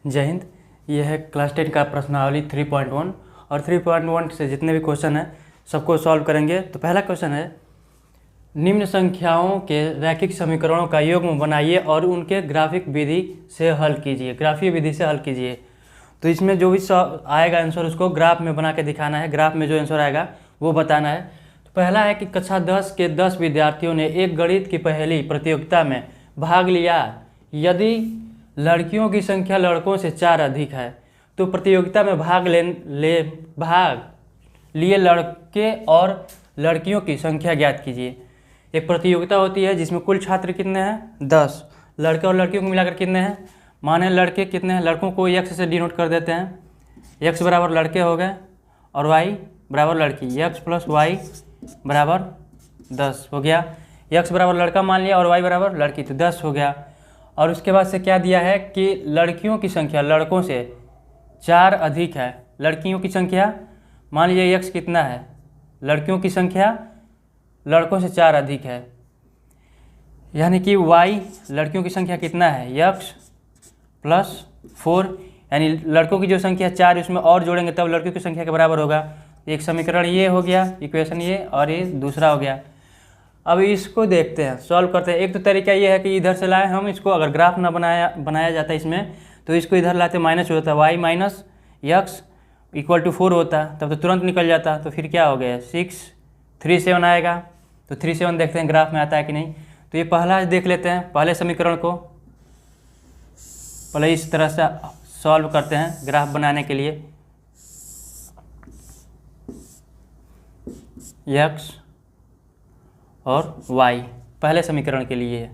जय हिंद। यह है क्लास 10 का प्रश्नावली 3.1 और 3.1 से जितने भी क्वेश्चन हैं सबको सॉल्व करेंगे। तो पहला क्वेश्चन है, निम्न संख्याओं के रैखिक समीकरणों का युग्म बनाइए और उनके ग्राफिक विधि से हल कीजिए। ग्राफीय विधि से हल कीजिए। तो इसमें जो भी आएगा आंसर उसको ग्राफ में बना के दिखाना है। ग्राफ में जो आंसर आएगा वो बताना है। तो पहला है कि कक्षा 10 के 10 विद्यार्थियों ने एक गणित की पहेली प्रतियोगिता में भाग लिया। यदि लड़कियों की संख्या लड़कों से 4 अधिक है तो प्रतियोगिता में भाग लिए लड़के और लड़कियों की संख्या ज्ञात कीजिए। एक प्रतियोगिता होती है जिसमें कुल छात्र कितने हैं? 10। लड़के और लड़कियों को मिलाकर कितने हैं? माने लड़के कितने हैं? लड़कों को x से डिनोट कर देते हैं। x बराबर लड़के हो गए और y बराबर लड़की। x प्लस वाई बराबर 10 हो गया। x बराबर लड़का मान लिया और y बराबर लड़की, तो 10 हो गया। और उसके बाद से क्या दिया है कि लड़कियों की संख्या लड़कों से 4 अधिक है। लड़कियों की संख्या मान लीजिए x कितना है, लड़कियों की संख्या लड़कों से 4 अधिक है, यानी कि y लड़कियों की संख्या कितना है, x प्लस 4, यानी लड़कों की जो संख्या 4 उसमें और जोड़ेंगे तब लड़कियों की संख्या के बराबर होगा। एक समीकरण ये हो गया, इक्वेशन ये, और ये दूसरा हो गया। अब इसको देखते हैं, सॉल्व करते हैं। एक तो तरीका ये है कि इधर से लाए हम इसको, अगर ग्राफ ना बनाया जाता इसमें तो इसको इधर लाते माइनस होता, y minus x equal to 4 होता, तब तो तुरंत निकल जाता। तो फिर क्या हो गया, 6 3 7 आएगा। तो 3 7 देखते हैं ग्राफ में आता है कि नहीं। तो ये पहला देख लेते हैं, पहले समीकरण को पहले इस तरह से सॉल्व करते हैं ग्राफ बनाने के लिए। x और y पहले समीकरण के लिए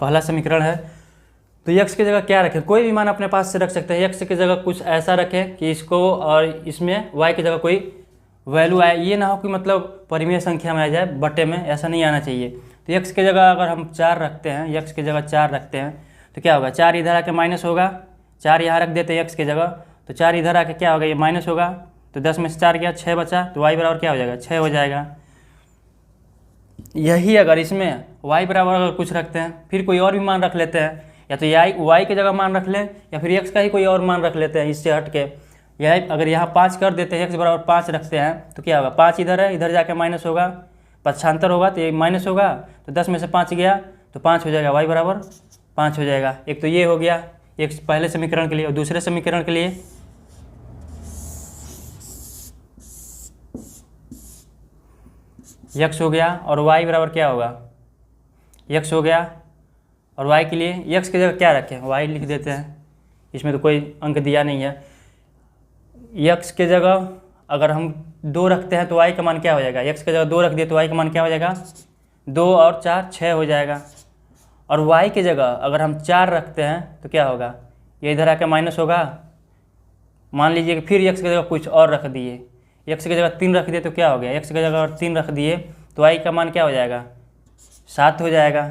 पहला समीकरण है। तो x की जगह क्या रखें? कोई भी मान अपने पास से रख सकते हैं। x की जगह कुछ ऐसा रखें कि इसको और इसमें y की जगह कोई वैल्यू आए। ये ना हो कि मतलब परिमेय संख्या में आ जाए, बटे में, ऐसा नहीं आना चाहिए। तो x की जगह अगर हम 4 रखते हैं, x की जगह 4 रखते हैं तो क्या होगा, 4 इधर आके माइनस होगा, 4 यहाँ रख देते हैं x की जगह, तो 4 इधर आके क्या होगा, ये माइनस होगा। तो 10 में से 4 गया, 6 बचा, तो y बराबर क्या हो जाएगा, 6 हो जाएगा। यही अगर इसमें y बराबर अगर कुछ रखते हैं, फिर कोई और भी मान रख लेते हैं, या तो y की जगह मान रख लें या फिर x का ही कोई और मान रख लेते हैं इससे हट के। यह अगर यहाँ 5 कर देते हैं, x बराबर 5 रखते हैं तो क्या होगा, 5 इधर है, इधर जाके माइनस होगा, पक्षांतर होगा तो ये माइनस होगा। तो 10 में से 5 गया तो 5 हो जाएगा, y बराबर 5 हो जाएगा। एक तो ये हो गया एक पहले समीकरण के लिए। और दूसरे समीकरण के लिए x हो गया और y बराबर क्या होगा, x हो गया। और y के लिए x की जगह क्या रखें, y लिख देते हैं, इसमें तो कोई अंक दिया नहीं है। x की जगह अगर हम 2 रखते हैं तो y का मान क्या हो जाएगा, x की जगह 2 रख दिए तो y का मान क्या हो जाएगा, 2 और 4 6 हो जाएगा। और y की जगह अगर हम 4 रखते हैं तो क्या होगा, ये इधर आके माइनस होगा। मान लीजिए कि फिर x की जगह कुछ और रख दिए, x की जगह 3 रख दिए तो क्या हो गया, x की जगह अगर 3 रख दिए तो y का मान क्या हो जाएगा, 7 हो जाएगा।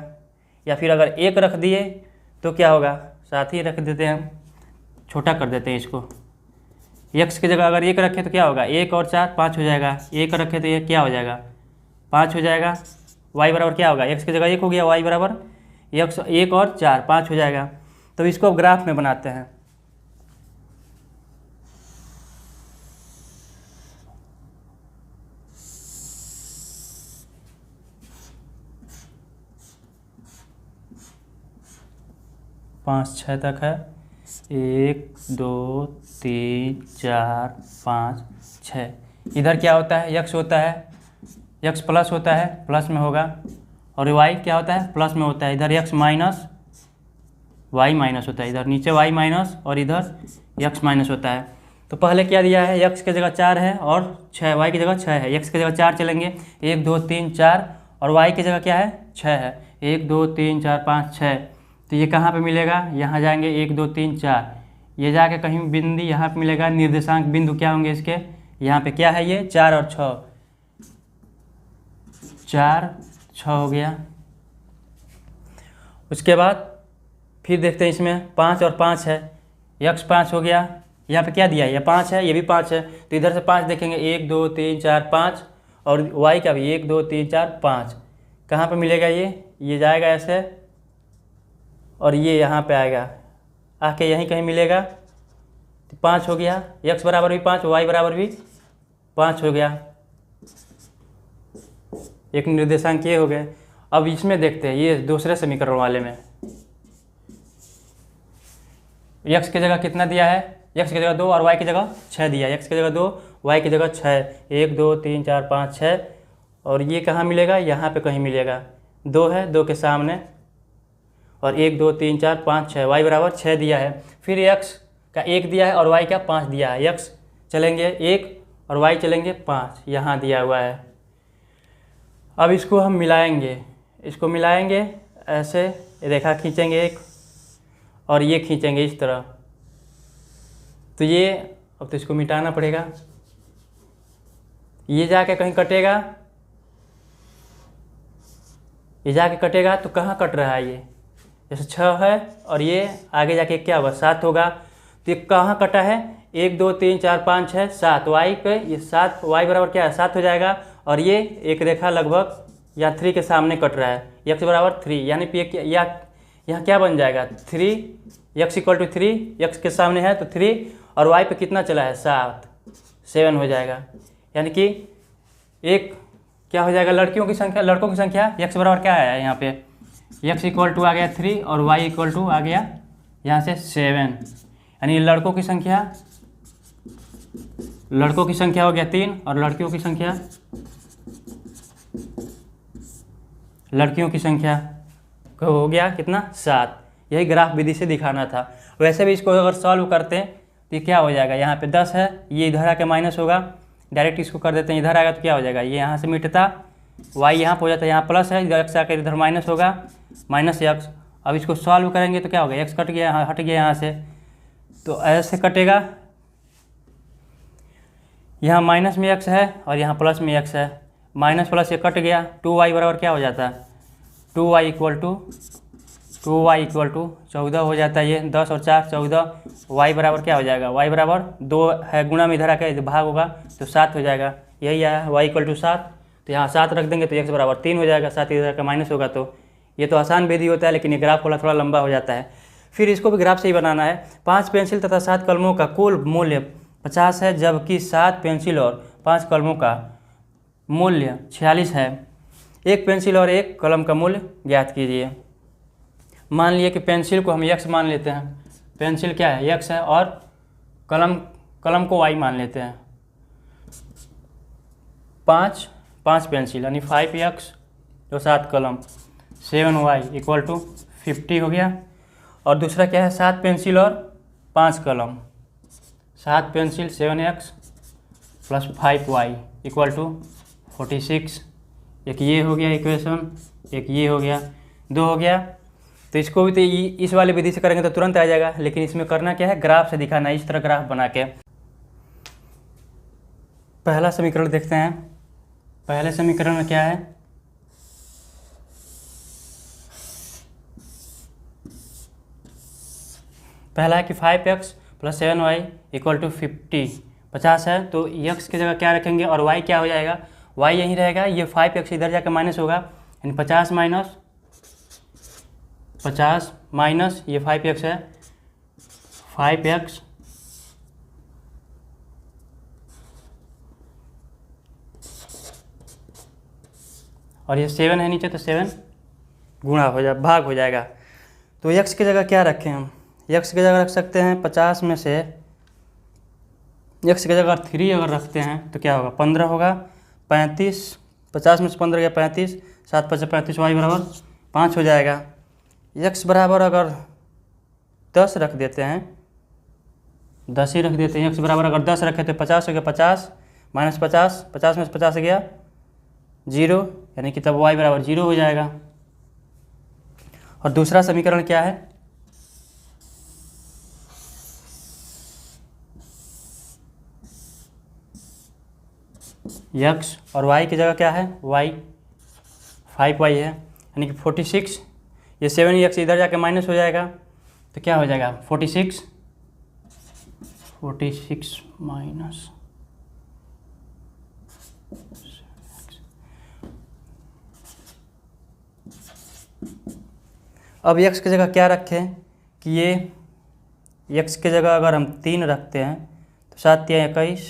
या फिर अगर 1 रख दिए तो क्या होगा, 7 ही रख देते हैं, छोटा कर देते हैं इसको। x की जगह अगर 1 रखें तो क्या होगा, 1 और 4 5 हो जाएगा। 1 रखें तो ये क्या हो जाएगा, 5 हो जाएगा। y बराबर क्या होगा, x की जगह 1 हो गया, y बराबर 1 और 4 5 हो जाएगा। तो इसको ग्राफ में बनाते हैं। पाँच 6 तक है, 1 2 3 4 5 6। इधर क्या होता है, x होता है, x प्लस होता है, प्लस में होगा। और y क्या होता है, प्लस में होता है। इधर x माइनस y माइनस होता है, इधर नीचे y माइनस और इधर x माइनस होता है। तो पहले क्या दिया है, x की जगह 4 है और 6, y की जगह 6 है। x की जगह 4 चलेंगे, 1 2 3 4, और y की जगह क्या है, 6 है, 1 2 3 4 5 6। तो ये कहाँ पे मिलेगा, यहाँ जाएंगे 1 2 3 4, ये जाके कहीं बिंदु यहाँ पे मिलेगा। निर्देशांक बिंदु क्या होंगे इसके, यहाँ पे क्या है, ये 4 और 6, 4 6 हो गया। उसके बाद फिर देखते हैं इसमें 5 और 5 है, x 5 हो गया। यहाँ पे क्या दिया है, ये 5 है, ये भी 5 है, तो इधर से 5 देखेंगे, 1 2 3 4 5, और y का भी 1 2 3 4 5। कहाँ पे मिलेगा, ये जाएगा ऐसे और ये यहाँ पे आएगा, आके यहीं कहीं मिलेगा, तो 5 हो गया। x बराबर भी 5, y बराबर भी 5 हो गया। एक निर्देशांक ये हो गए। अब इसमें देखते हैं ये दूसरे समीकरण वाले में x की जगह कितना दिया है, x की जगह 2 और y की जगह 6 दिया है। x की जगह 2, y की जगह 6, 1 2 3 4 5 6, और ये कहाँ मिलेगा, यहाँ पे कहीं मिलेगा। 2 है, 2 के सामने, और 1 2 3 4 5 6, y बराबर 6 दिया है। फिर x का 1 दिया है और y का 5 दिया है। x चलेंगे 1 और y चलेंगे 5, यहाँ दिया हुआ है। अब इसको हम मिलाएंगे, इसको मिलाएंगे, ऐसे रेखा खींचेंगे एक, और ये खींचेंगे इस तरह। तो ये अब तो इसको मिटाना पड़ेगा, ये जाके कहीं कटेगा, ये जाके कटेगा। तो कहाँ कट रहा है ये, जैसे 6 है और ये आगे जाके क्या होगा, 7 होगा। तो ये कहाँ कटा है, 1 2 3 4 5 6 7, y पे ये 7, y बराबर क्या है 7 हो जाएगा। और ये एक रेखा लगभग यहाँ 3 के सामने कट रहा है, x बराबर 3, यानी कि यहाँ क्या बन जाएगा 3, x इक्वल टू 3, x के सामने है तो 3, और y पे कितना चला है 7, 7 हो जाएगा। यानी कि एक क्या हो जाएगा, लड़कों की संख्या x बराबर क्या है यहाँ पे, x इक्वल टू आ गया 3 और y इक्वल टू आ गया यहाँ से 7, यानी लड़कों की संख्या हो गया 3 और लड़कियों की संख्या हो गया कितना 7। यही ग्राफ विधि से दिखाना था। वैसे भी इसको अगर सॉल्व करते हैं तो ये क्या हो जाएगा, यहाँ पे 10 है, ये इधर आके माइनस होगा, डायरेक्ट इसको कर देते हैं, इधर आएगा तो क्या हो जाएगा, ये यहाँ से मिटता, y यहाँ पे हो जाता है, यहाँ प्लस है, इधर x आकर इधर माइनस होगा, माइनस x। अब इसको सॉल्व करेंगे तो क्या होगा, x कट गया, हट गया यहाँ से, तो ऐसे कटेगा, यहाँ माइनस में x है और यहाँ प्लस में x है, माइनस प्लस ये कट गया, 2y बराबर क्या हो जाता है, 2y इक्वल टू 14 हो जाता है। ये 10 और 4 14, y बराबर क्या हो जाएगा, y बराबर 2 है, गुणा में इधर आकर भाग होगा तो 7 हो जाएगा, यही आया y इक्वल टू 7। तो यहाँ 7 रख देंगे तो x बराबर 3 हो जाएगा, 7 इधर का माइनस होगा। तो ये तो आसान विधि होता है, लेकिन ये ग्राफ वाला थोड़ा लंबा हो जाता है। फिर इसको भी ग्राफ से ही बनाना है। 5 पेंसिल तथा 7 कलमों का कुल मूल्य 50 है, जबकि 7 पेंसिल और 5 कलमों का मूल्य 46 है। एक पेंसिल और एक कलम का मूल्य ज्ञात कीजिए। मान लिए कि पेंसिल को हम x मान लेते हैं, पेंसिल क्या है x है, और कलम को y मान लेते हैं। 5 पेंसिल यानी 5x जो 7 कलम, 7y इक्वल टू 50 हो गया। और दूसरा क्या है, 7 पेंसिल और 5 कलम, 7 pencil 7x plus 5y equal to 46। एक ये हो गया इक्वेशन, एक ये हो गया, 2 हो गया। तो इसको भी तो इस वाले विधि से करेंगे तो तुरंत आ जाएगा, लेकिन इसमें करना क्या है, ग्राफ से दिखाना है, इस तरह ग्राफ बना के। पहला समीकरण देखते हैं। पहले समीकरण में क्या है, पहला है कि 5x plus 7y equal to 50 है। तो x की जगह क्या रखेंगे और y क्या हो जाएगा, y यहीं रहेगा, ये 5x इधर जाकर माइनस होगा, यानी 50 माइनस ये 5x है, 5x और ये 7 है नीचे, तो 7 गुणा हो जाए, भाग हो जाएगा। तो x की जगह क्या रखें हम, x की जगह रख सकते हैं 50 में से, x की जगह 3 अगर रखते हैं तो क्या होगा, 15 होगा, 35, 50 में से 15 गया 35, 7 5 35, y बराबर 5 हो जाएगा। x बराबर अगर 10 रख देते हैं, 10 ही रख देते हैं, x बराबर अगर 10 रखे तो 50 हो गया, 50 माइनस 50, 50 में से 50 गया 0, यानी कि तब y बराबर 0 हो जाएगा। और दूसरा समीकरण क्या है, x और y की जगह क्या है, y 5y है, यानी कि 46, ये 7x इधर जाके माइनस हो जाएगा, तो क्या हो जाएगा 46 माइनस, अब x की जगह क्या रखें कि ये x की जगह अगर हम 3 रखते हैं तो 7 या 21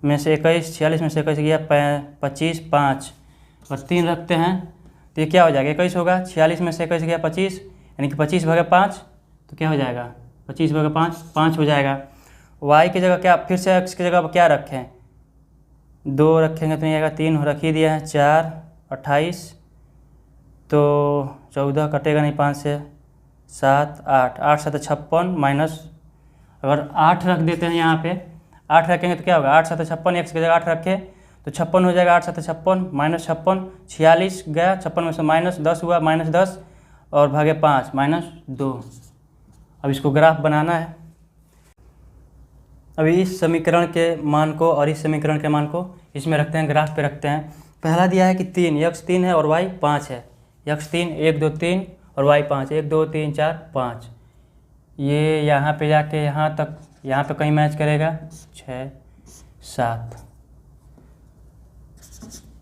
में से 21, 46 में से 21 गया 25, 5 और 3 रखते हैं तो ये क्या हो जाएगा 21 होगा। 46 में से 21 गया 25, यानी कि 25/5 तो क्या हो जाएगा 25/5 5 हो जाएगा। y की जगह क्या, फिर से x की जगह क्या रखें, 2 रखेंगे तो नहीं आएगा, 3 रख ही दिया है, 4 28 तो 14 कटेगा नहीं 5 से, 7 8 8 7 56 माइनस, अगर 8 रख देते हैं यहाँ पे 8 रखेंगे तो क्या होगा 8 7 56, एक्स की जगह 8 रखे तो 56 हो जाएगा, 8 7 56 माइनस 56, 46 गया 56 में से माइनस 10 हुआ, -10 और भागे 5 -2। अब इसको ग्राफ बनाना है। अभी इस समीकरण के मान को और इस समीकरण के मान को इसमें रखते हैं, ग्राफ पे रखते हैं। पहला दिया है कि 3 x 3 है और y 5 है, x 3 1 2 3 और y 5 1 2 3 4 5, ये यहाँ पे जाके यहाँ तक यहाँ पे कहीं मैच करेगा, 6 7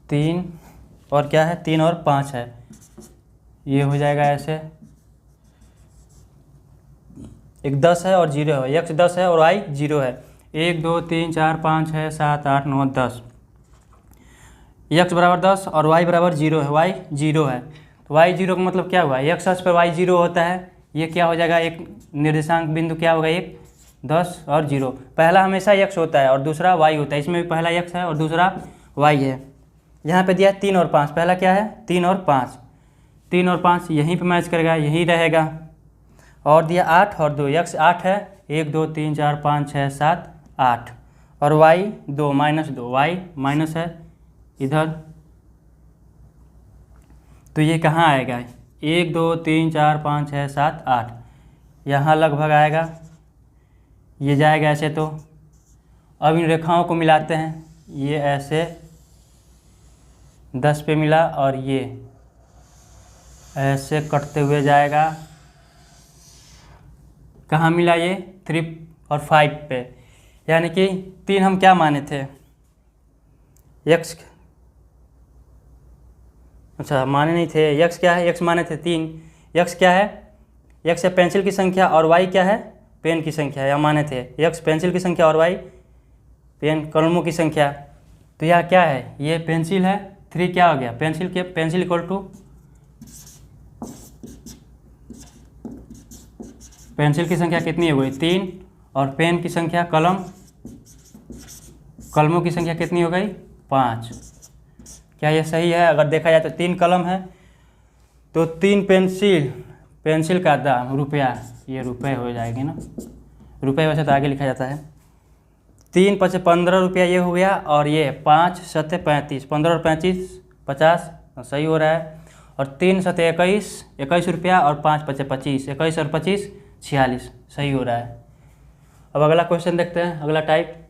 3 और क्या है 3 और 5 है, ये हो जाएगा ऐसे, एक 10 है और 0 है, x 10 है और y 0 है, 1 2 3 4 5 6 7 8 9 10, x बराबर 10 और y बराबर 0 है, y 0 है, तो y 0 का मतलब क्या हुआ, x अक्ष पर y 0 होता है, ये क्या हो जाएगा एक निर्देशांक बिंदु क्या होगा, एक 10 और 0, पहला हमेशा x होता है और दूसरा y होता है, इसमें भी पहला x है और दूसरा y है। यहाँ पे दिया 3 और 5, पहला क्या है 3 और 5, 3 और 5 यहीं पे मैच करेगा, यहीं रहेगा, और दिया 8 और 2, x 8 है, 1 2 3 4 5 6 7 8 और y 2 -2, y माइनस है इधर, तो ये कहाँ आएगा 1 2 3 4 5 6 7 8, यहाँ लगभग आएगा, ये जाएगा ऐसे। तो अब इन रेखाओं को मिलाते हैं, ये ऐसे 10 पे मिला और ये ऐसे कटते हुए जाएगा, कहाँ मिला ये 3 और 5 पे, यानी कि 3 हम क्या माने थे x, अच्छा माने नहीं थे, x क्या है, x माने थे 3, x क्या है, x है पेंसिल की संख्या और y क्या है पेन की संख्या, या माने थे x पेंसिल की संख्या और y पेन कलमों की संख्या, तो यह क्या है, ये पेंसिल है, 3 क्या हो गया पेंसिल इक्वल टू पेंसिल की संख्या कितनी हो गई 3 और पेन की संख्या कलमों की संख्या कितनी हो गई 5। क्या ये सही है? अगर देखा जाए तो 3 कलम है तो 3 पेंसिल का दाम रुपया, ये रुपये हो जाएगी ना, रुपये वैसे तो आगे लिखा जाता है, 3 × 5 = 15 रुपया ये हो गया, और ये 5 × 7 = 35, 15 और 35 50 सही हो रहा है, और 3 × 7 = 21 रुपया, और 5 × 5 = 25, 21 और 25 46 सही हो रहा है। अब अगला क्वेश्चन देखते हैं, अगला टाइप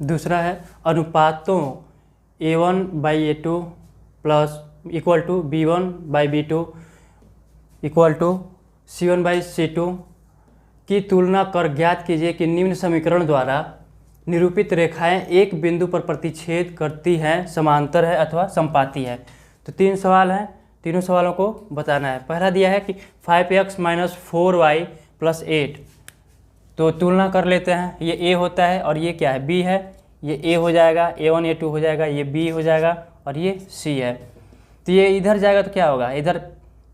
दूसरा है, अनुपातों A1/A2 = B1/B2 = C1/C2 की तुलना कर ज्ञात कीजिए कि निम्न समीकरण द्वारा निरूपित रेखाएं एक बिंदु पर प्रतिच्छेद करती हैं, समांतर है अथवा समपाती है। तो 3 सवाल हैं, तीनों सवालों को बताना है। पहला दिया है कि 5x - 4y + 8, तो तुलना कर लेते हैं, ये a होता है और ये क्या है b है, ये a हो जाएगा, A1 A2 हो जाएगा, ये b हो जाएगा और ये c है। तो ये इधर जाएगा तो क्या होगा, इधर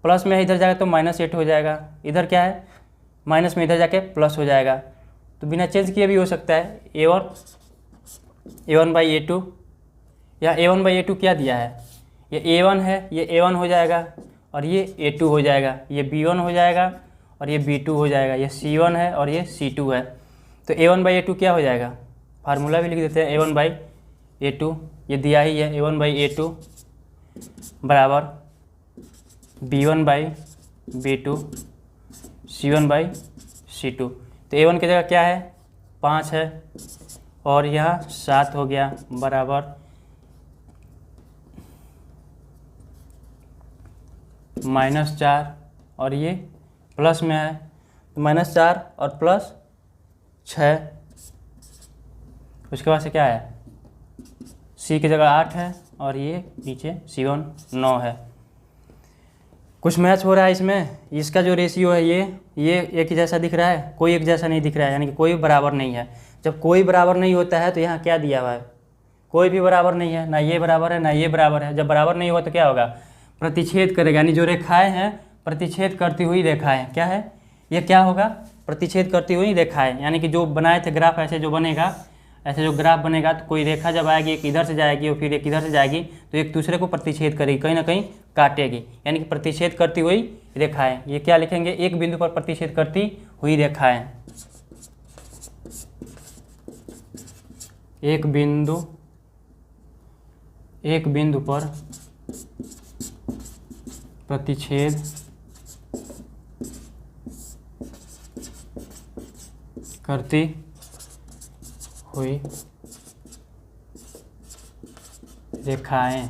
प्लस में है, इधर जाएगा तो -8 हो जाएगा, इधर क्या है माइनस में, इधर जाके प्लस हो जाएगा, तो बिना चेंज किए भी हो सकता है। A1/A2 या A1/A2 क्या दिया है, ये A1 है, ये A1 हो जाएगा और ये A2 हो जाएगा, ये B1 हो जाएगा और ये B2 हो जाएगा, ये C1 है और ये C2 है। तो A1/A2 क्या हो जाएगा, फार्मूला भी लिख देते हैं, A1/A2 ये दिया ही है, A1/A2 बराबर B1/B2 C1/C2। तो A1 की जगह क्या है 5 है और यह 7 हो गया, बराबर -4 और ये प्लस में है, तो -4 और +6, उसके बाद से क्या है C की जगह 8 है और ये नीचे C1 9 है। कुछ मैच हो रहा है इसमें, इसका जो रेशियो है ये एक ही जैसा दिख रहा है, कोई एक जैसा नहीं दिख रहा है, यानी कि कोई बराबर नहीं है। जब कोई बराबर नहीं होता है तो यहाँ क्या दिया हुआ है, कोई भी बराबर नहीं है, ना ये बराबर है ना ये बराबर है। जब बराबर नहीं होगा तो क्या होगा, प्रतिच्छेद करेगा, यानी जो रेखाएं हैं प्रतिच्छेद करती हुई रेखाएं, क्या है ये, क्या होगा, प्रतिच्छेद करती हुई रेखाएं। यानी कि जो बनाए थे ग्राफ ऐसे जो बनेगा, ऐसे जो ग्राफ बनेगा तो कोई रेखा जब आएगी एक इधर से जाएगी और फिर एक इधर से जाएगी तो एक दूसरे को प्रतिच्छेद करेगी, कहीं ना कहीं काटेगी, यानी कि प्रतिच्छेद करती हुई रेखाएं। ये क्या लिखेंगे, एक बिंदु पर प्रतिच्छेद करती हुई रेखाएं। एक बिंदु पर प्रतिच्छेद करती हुई रेखाएं।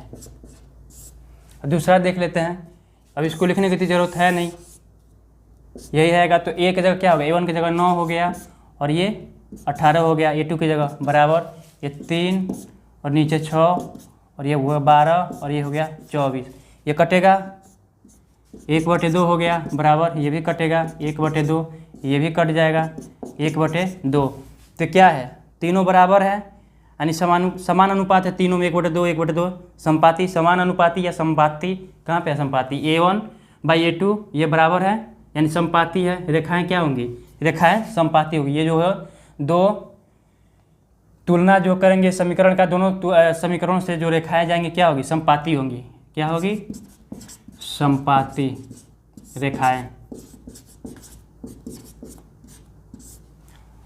दूसरा देख लेते हैं, अब इसको लिखने की ज़रूरत है नहीं, यही रहेगा तो ए की जगह क्या होगा, A1 की जगह 9 हो गया और ये 18 हो गया, A2 की जगह बराबर ये 3 और नीचे 6 और ये हुआ 12 और ये हो गया 24। ये कटेगा 1/2 हो गया बराबर, ये भी कटेगा 1/2, ये भी कट जाएगा 1/2। तो क्या है, तीनों बराबर है, यानी समान अनुपात है तीनों में, 1/2 1/2 संपाती, समान अनुपाती या संपाती, कहाँ पे है संपाती, A1/A2 ये बराबर है यानी संपाती है। रेखाएं क्या होंगी, रेखाएं संपाती होगी। ये जो है दो तुलना जो करेंगे समीकरण का, दोनों समीकरणों से जो रेखाएं जाएंगी क्या होगी, संपाती होंगी, क्या होगी, संपाती रेखाएं।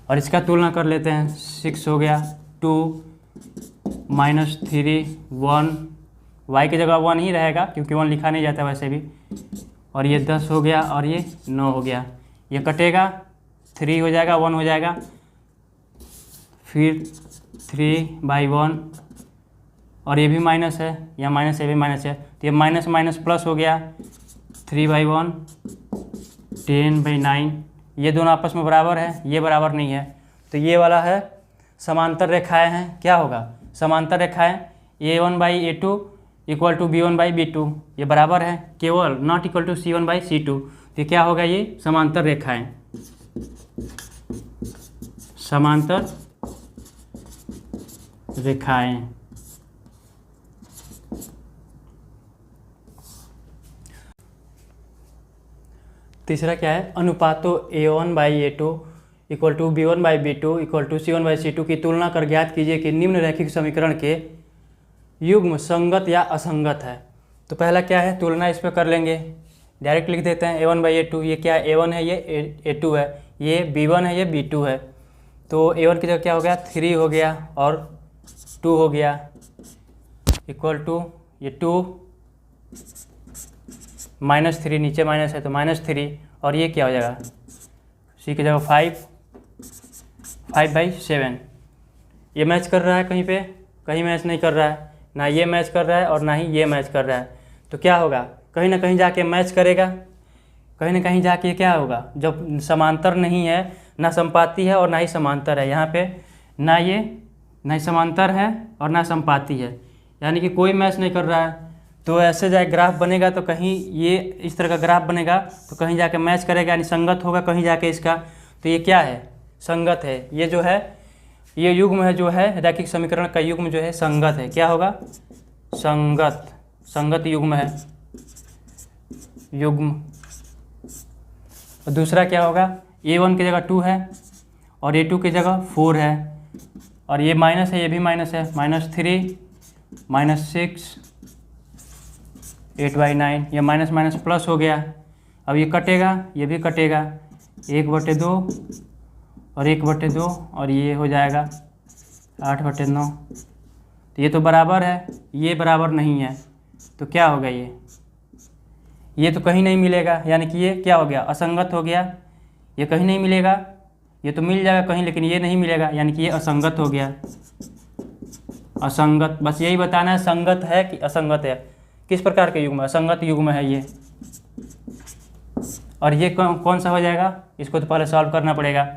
और इसका तुलना कर लेते हैं, 6 हो गया 2 -3 1, y की जगह 1 ही रहेगा क्योंकि 1 लिखा नहीं जाता वैसे भी, और ये 10 हो गया और ये 9 हो गया। ये कटेगा 3 हो जाएगा 1 हो जाएगा, फिर 3/1 और ये भी माइनस है, या माइनस ये भी माइनस है, तो ये माइनस माइनस प्लस हो गया 3/1 10/9। ये दोनों आपस में बराबर है, ये बराबर नहीं है, तो ये वाला है समांतर रेखाएं हैं। क्या होगा, समांतर रेखाएं A1/A2 = B1/B2, ये बराबर है केवल, नॉट इक्वल टू C1/C2। तो क्या होगा, ये समांतर रेखाएं, समांतर रेखाएं। तीसरा क्या है, अनुपातों A1/A2 = B1/B2 = C1/C2 की तुलना कर ज्ञात कीजिए कि निम्न रैखिक समीकरण के युग्म संगत या असंगत है। तो पहला क्या है, तुलना इस पर कर लेंगे, डायरेक्ट लिख देते हैं A1/A2, ये क्या है, A1 है, ये A2 है, ये B1 है, ये B2 है। तो A1 की जगह क्या हो गया, 3 हो गया और 2 हो गया, इक्वल टू ये 2 -3, नीचे माइनस है तो -3, और ये क्या हो जाएगा, C की जगह 5/7। ये मैच कर रहा है कहीं पे, कहीं मैच नहीं कर रहा है, ना ये मैच कर रहा है और ना ही ये मैच कर रहा है। तो क्या होगा, कहीं ना कहीं जाके मैच करेगा, कहीं ना कहीं जाके क्या होगा, जब समांतर नहीं है, ना संपाती है और ना ही समांतर है, यहाँ पे ना ही समांतर है और ना संपाती है, यानी कि कोई मैच नहीं कर रहा है। तो ऐसे जाए ग्राफ बनेगा तो कहीं ये इस तरह का ग्राफ बनेगा तो कहीं जाके मैच करेगा, यानी संगत होगा कहीं जाके इसका। तो ये क्या है, संगत है। ये जो है ये युग्म है, जो है रैखिक समीकरण का युग्म जो है संगत है। क्या होगा, संगत युग्म है, युग्म। और दूसरा क्या होगा, A1 की जगह 2 है और A2 की जगह 4 है, और ये माइनस है, ये भी माइनस है, -3 -6 8/9, ये माइनस माइनस प्लस हो गया। अब ये कटेगा, ये भी कटेगा, 1/2 और 1/2 और ये हो जाएगा 8/9। तो ये तो बराबर है, ये बराबर नहीं है, तो क्या होगा, ये तो कहीं नहीं मिलेगा, यानी कि ये क्या हो गया, असंगत हो गया। ये कहीं नहीं मिलेगा, ये तो मिल जाएगा कहीं लेकिन ये नहीं मिलेगा, यानी कि ये असंगत हो गया, असंगत। बस यही बताना है, संगत है कि असंगत है, किस प्रकार के युग्म, असंगत युग्म है ये। और ये कौन सा हो जाएगा, इसको तो पहले सॉल्व करना पड़ेगा।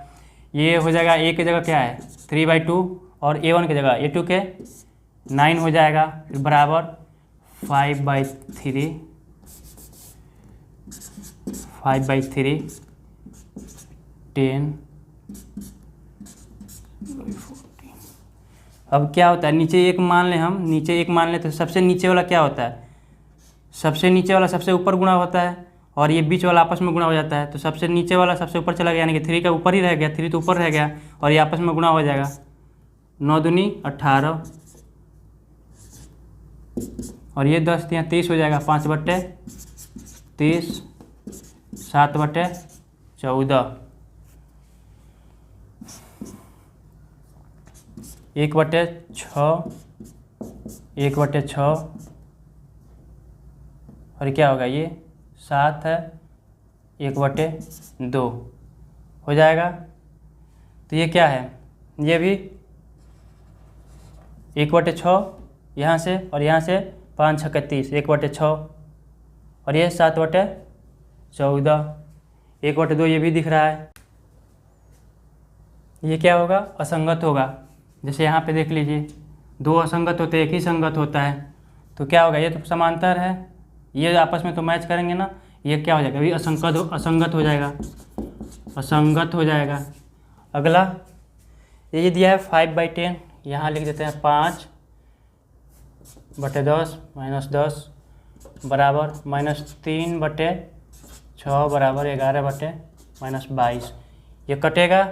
ये हो जाएगा, A की जगह क्या है 3/2 और A1 की जगह A2 के 9 हो जाएगा, फिर बराबर 5/3 5/3 10। अब क्या होता है, नीचे एक मान लें, हम नीचे एक मान लें तो सबसे नीचे वाला क्या होता है, सबसे नीचे वाला सबसे ऊपर गुणा होता है और ये बीच वाला आपस में गुणा हो जाता है। तो सबसे नीचे वाला सबसे ऊपर चला गया, यानी कि 3 का ऊपर ही रह गया, 3 तो ऊपर रह गया और ये आपस में गुणा हो जाएगा। 9 दूनी 18 और ये 10 यहाँ 30 हो जाएगा। 5/30 7/14 1/6 1/6 और क्या होगा, ये 7 है 1/2 हो जाएगा। तो ये क्या है, ये भी 1/6 यहाँ से और यहाँ से 5 6 30 1/6 और ये 7/14 1/2 ये भी दिख रहा है। ये क्या होगा, असंगत होगा। जैसे यहाँ पे देख लीजिए, 2 असंगत होते हैं, एक ही संगत होता है। तो क्या होगा, ये तो समांतर है, ये आपस में तो मैच करेंगे ना, ये क्या हो जाएगा, अभी असंगत हो जाएगा, असंगत हो जाएगा। अगला ये दिया है 5/10, यहाँ लिख देते हैं 5/10 -10 बराबर -3/6 बराबर 11/-22। ये कटेगा,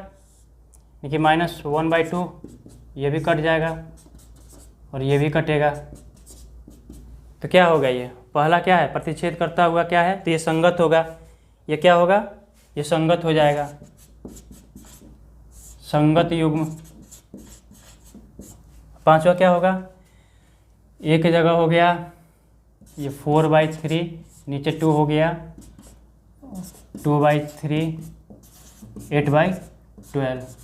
देखिए -1/2 ये भी कट जाएगा और ये भी कटेगा। तो क्या होगा, ये पहला क्या है, प्रतिच्छेद करता हुआ क्या है, तो ये संगत होगा। ये क्या होगा, ये संगत हो जाएगा, संगत युग्म। पांचवा क्या होगा, एक जगह हो गया ये 4/3, नीचे 2 हो गया 2/3 8/12।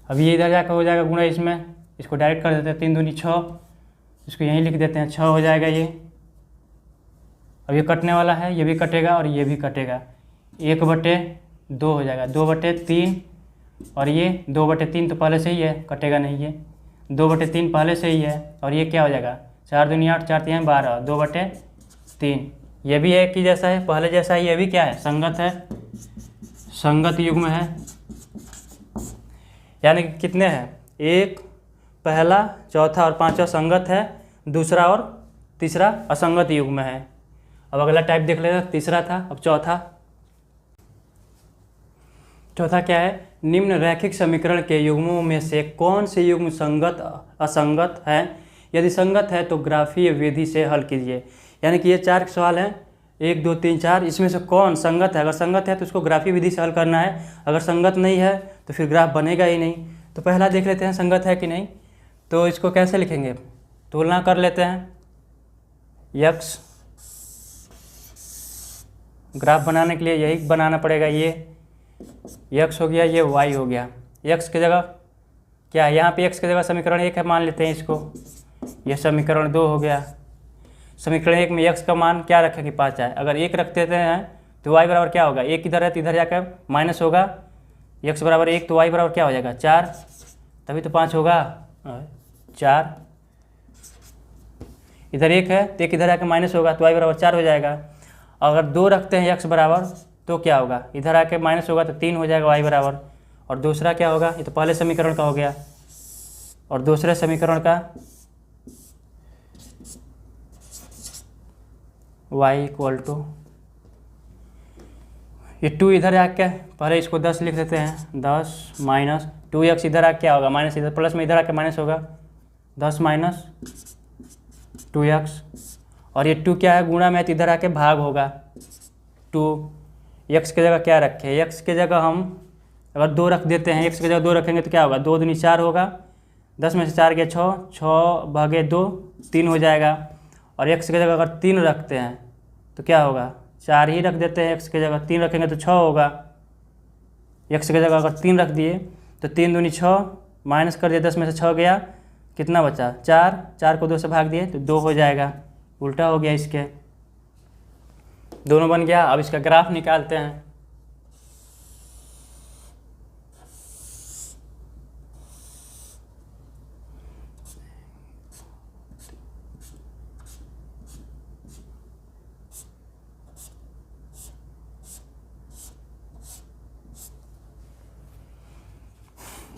अब ये इधर जाकर हो जाएगा गुणा, इसमें इसको डायरेक्ट कर देते हैं, 3 दूनी 6, इसको यहीं लिख देते हैं, 6 हो जाएगा ये। अब ये कटने वाला है, ये भी कटेगा और ये भी कटेगा, 1/2 हो जाएगा, 2/3 और ये 2/3 तो पहले से ही है, कटेगा नहीं, ये 2/3 पहले से ही है और ये क्या हो जाएगा, 4 दूनी 8 4 3 12 2/3। ये भी एक ही जैसा है, पहले जैसा है, ये भी क्या है, संगत है, संगत युग्म है। यानी कि कितने हैं, एक, पहला, चौथा और पांचवा संगत है, दूसरा और तीसरा असंगत युग्म है। अब अगला टाइप देख लेते हैं, तीसरा था, अब चौथा क्या है, निम्न रैखिक समीकरण के युग्मों में से कौन से युग्म संगत असंगत है, यदि संगत है तो ग्राफीय विधि से हल कीजिए। यानी कि ये 4 सवाल हैं, 1 2 3 4, इसमें से कौन संगत है, अगर संगत है तो उसको ग्राफीय विधि से हल करना है, अगर संगत नहीं है तो फिर ग्राफ बनेगा ही नहीं। तो पहला देख लेते हैं संगत है कि नहीं, तो इसको कैसे लिखेंगे, तुलना कर लेते हैं। यक्स ग्राफ बनाने के लिए यही बनाना पड़ेगा, ये यक्स हो गया, ये वाई हो गया। यक्स की जगह क्या है, यहाँ पे यक्स की जगह समीकरण 1 है, मान लेते हैं इसको, यह समीकरण 2 हो गया। समीकरण 1 में यक्स का मान क्या रखेंगे, 5 है, अगर 1 रख देते हैं तो वाई बराबर क्या होगा, 1 इधर है तो इधर जाकर माइनस होगा, यक्स बराबर 1 तो वाई बराबर क्या हो जाएगा 4, तभी तो 5 होगा 4। इधर 1 है तो 1 इधर आके माइनस होगा तो वाई बराबर 4 हो जाएगा। अगर 2 रखते हैं यक्स बराबर तो क्या होगा, इधर आके माइनस होगा तो 3 हो जाएगा वाई बराबर। और दूसरा क्या होगा, ये तो पहले समीकरण का हो गया, और दूसरे समीकरण का y = ये 2 इधर आके पहले इसको 10 लिख देते हैं, 10 माइनस 2x इधर आके क्या होगा, माइनस इधर प्लस में इधर आके माइनस होगा, 10 माइनस 2x। और ये 2 क्या है, गुणा में तो इधर आके भाग होगा 2। x की जगह क्या रखें, x की जगह हम अगर 2 रख देते हैं, x की जगह 2 रखेंगे तो क्या होगा, 2 दूनी 4 होगा, 10 में से 4 गया 6, 6/2 3 हो जाएगा। और x की जगह अगर 3 रखते हैं तो क्या होगा, 4 ही रख देते हैं, x की जगह 3 रखेंगे तो 6 होगा। x की जगह अगर 3 रख दिए तो 3 दूनी 6, माइनस कर दिए, 10 में से 6 गया, कितना बचा 4, 4 को 2 से भाग दिए तो 2 हो जाएगा, उल्टा हो गया, इसके दोनों बन गया। अब इसका ग्राफ निकालते हैं।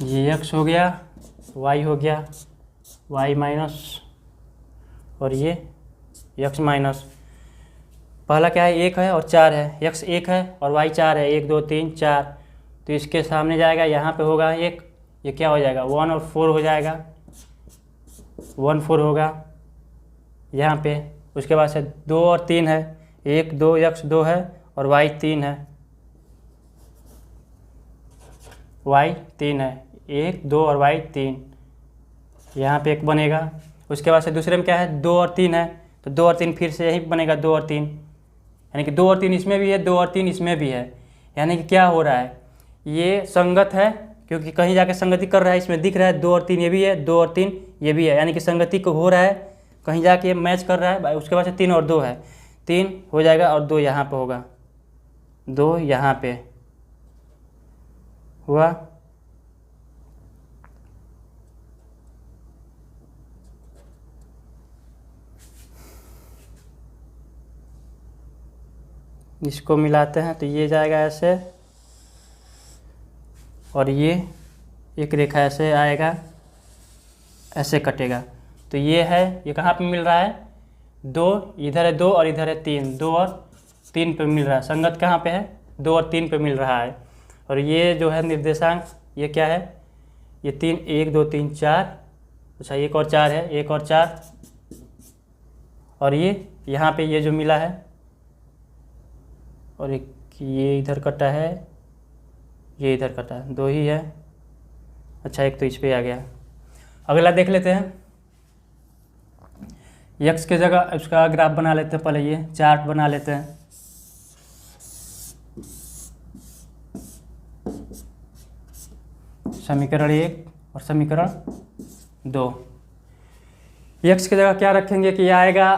ये x हो गया, y हो गया, y माइनस, और ये x माइनस। पहला क्या है, 1 है और 4 है, x 1 है और y 4 है, 1 2 3 4। तो इसके सामने जाएगा, यहाँ पे होगा 1, ये क्या हो जाएगा 1 और 4 हो जाएगा, 1 4 होगा यहाँ पे। उसके बाद से 2 और 3 है, 1 2 x 2 है और y 3 है, y 3 है, 1 2 और y 3, यहाँ पे 1 बनेगा। उसके बाद से दूसरे में क्या है 2 और 3 है, तो 2 और 3 फिर से यही बनेगा 2 और 3, यानी कि 2 और 3 इसमें भी है, 2 और 3 इसमें भी है। यानी कि क्या हो रहा है, ये संगत है, क्योंकि कहीं जाके संगति कर रहा है, इसमें दिख रहा है 2 और 3 ये भी है, 2 और 3 ये भी है, यानी कि संगति को हो रहा है, कहीं जाके ये मैच कर रहा है। उसके बाद से 3 और 2 है, 3 हो जाएगा और 2 यहाँ पे होगा, 2 यहाँ पे हुआ। इसको मिलाते हैं तो ये जाएगा ऐसे, और ये एक रेखा ऐसे आएगा, ऐसे कटेगा। तो ये है, ये कहाँ पे मिल रहा है 2, इधर है 2 और इधर है 3, 2 और 3 पे मिल रहा है। संगत कहाँ पे है 2 और 3 पे मिल रहा है। और ये जो है निर्देशांक, ये क्या है, ये 3 1 2 3 4, अच्छा 1 और 4 है, 1 और 4, और ये यहाँ पे ये जो मिला है, और एक ये इधर कटा है, ये इधर कटा है, 2 ही है। अच्छा एक तो इस पे आ गया। अगला देख लेते हैं, x के जगह उसका ग्राफ बना लेते हैं, पहले ये चार्ट बना लेते हैं। समीकरण 1 और समीकरण 2। x की जगह क्या रखेंगे कि आएगा,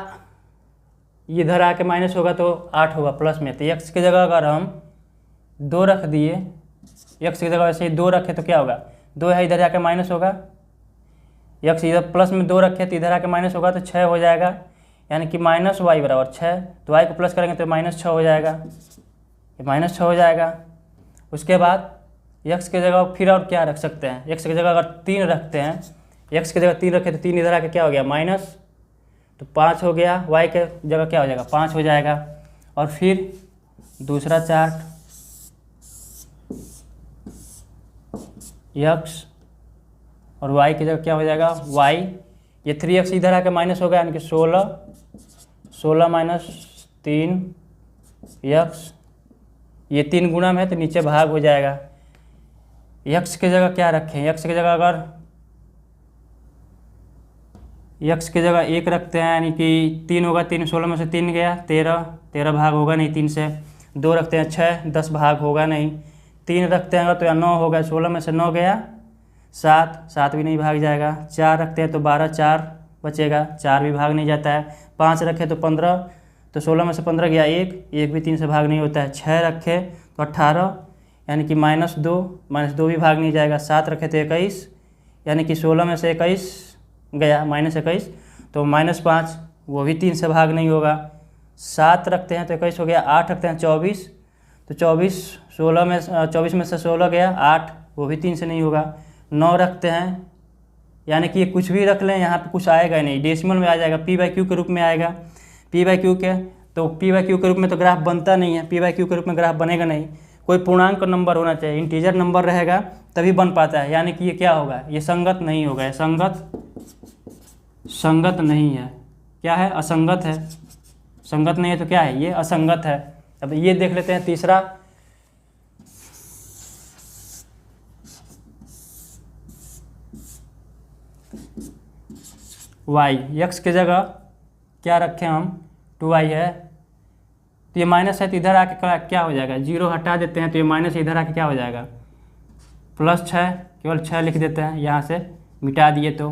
इधर आके माइनस होगा तो 8 होगा प्लस में, तो x की जगह अगर हम 2 रख दिए, x की जगह वैसे ही 2 रखे तो क्या होगा, 2 है इधर जाके माइनस होगा, x इधर प्लस में 2 रखे तो इधर आके माइनस होगा तो 6 हो जाएगा, यानी कि माइनस y बराबर 6। तो y को प्लस करेंगे तो माइनस 6 हो जाएगा, ये माइनस 6 हो जाएगा। उसके बाद x की जगह फिर और क्या रख सकते हैं, x की जगह अगर 3 रखते हैं, x की जगह 3 रखे तो 3 इधर आके क्या हो गया माइनस, तो 5 हो गया, y के जगह क्या हो जाएगा 5 हो जाएगा। और फिर दूसरा चार्ट x और y की जगह क्या हो जाएगा y, ये 3x इधर आके माइनस होगा, यानी कि 16 माइनस 3x, ये 3 गुणा में है तो नीचे भाग हो जाएगा। x की जगह क्या रखें, x की जगह अगर x की जगह 1 रखते हैं, यानी कि 3 होगा, 3 16 में से 3 गया 13 भाग होगा नहीं 3 से, 2 रखते हैं 6 10 भाग होगा नहीं, 3 रखते हैं तो 9 होगा, 16 में से 9 गया 7 भी नहीं भाग जाएगा, 4 रखते हैं तो 12 4 बचेगा, 4 भी भाग नहीं जाता है, 5 रखे तो 15, तो 16 में से 15 गया 1 भी 3 से भाग नहीं होता है, 6 रखे तो 18, यानी कि -2 भी भाग नहीं जाएगा, 7 रखे तो 21, यानी कि 16 में से 21 गया -21, तो -5 वो भी 3 से भाग नहीं होगा, 7 रखते हैं तो 21 हो गया, 8 रखते हैं 24, तो 24 में से 16 गया 8, वो भी 3 से नहीं होगा, 9 रखते हैं, यानी कि ये कुछ भी रख लें, यहाँ पे कुछ आएगा ही नहीं, डेसिमल में आ जाएगा, p/q के रूप में आएगा, p/q के, तो p/q के रूप में तो ग्राफ बनता नहीं है, p/q के रूप में ग्राफ बनेगा नहीं, कोई पूर्णांक नंबर होना चाहिए, इंटीजर नंबर रहेगा तभी बन पाता है, यानी कि ये क्या होगा, ये संगत नहीं होगा, ये संगत नहीं है, क्या है असंगत है, संगत नहीं है तो क्या है ये असंगत है। अब ये देख लेते हैं तीसरा, y, x की जगह क्या रखें हम 2y है, तो ये माइनस है तो इधर आके क्या हो जाएगा, 0 हटा देते हैं तो ये माइनस इधर आके क्या हो जाएगा +6, केवल 6 लिख देते हैं, यहाँ से मिटा दिए तो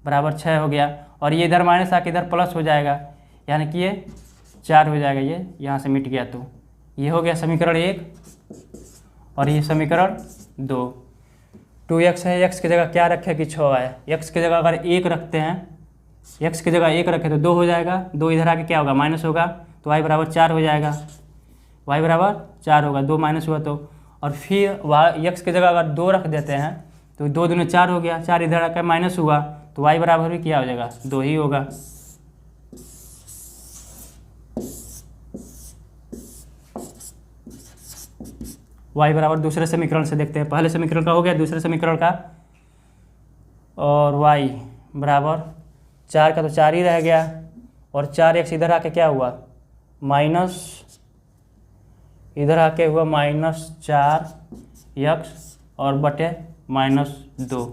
बराबर 6 हो गया, और ये इधर माइनस आके इधर प्लस हो जाएगा, यानी कि ये 4 हो जाएगा, ये यहाँ से मिट गया, तो ये हो गया समीकरण 1 और ये समीकरण 2। 2x है, x की जगह क्या रखे कि 6 है, x की जगह अगर 1 रखते हैं, x की जगह 1 रखे तो 2 हो जाएगा, 2 इधर आके क्या होगा माइनस होगा, तो y बराबर 4 हो जाएगा, y बराबर 4 होगा, 2 माइनस हुआ तो, और फिर x की जगह अगर 2 रख देते हैं तो 2 दूनी 4 हो गया, 4 इधर आकर माइनस हुआ तो y बराबर भी क्या हो जाएगा, 2 ही होगा। y बराबर दूसरे समीकरण से देखते हैं, पहले समीकरण का हो गया, दूसरे समीकरण का, और y बराबर 4 का तो 4 ही रह गया, और 4x इधर आके क्या हुआ, माइनस, इधर आके हुआ -4x और बटे -2,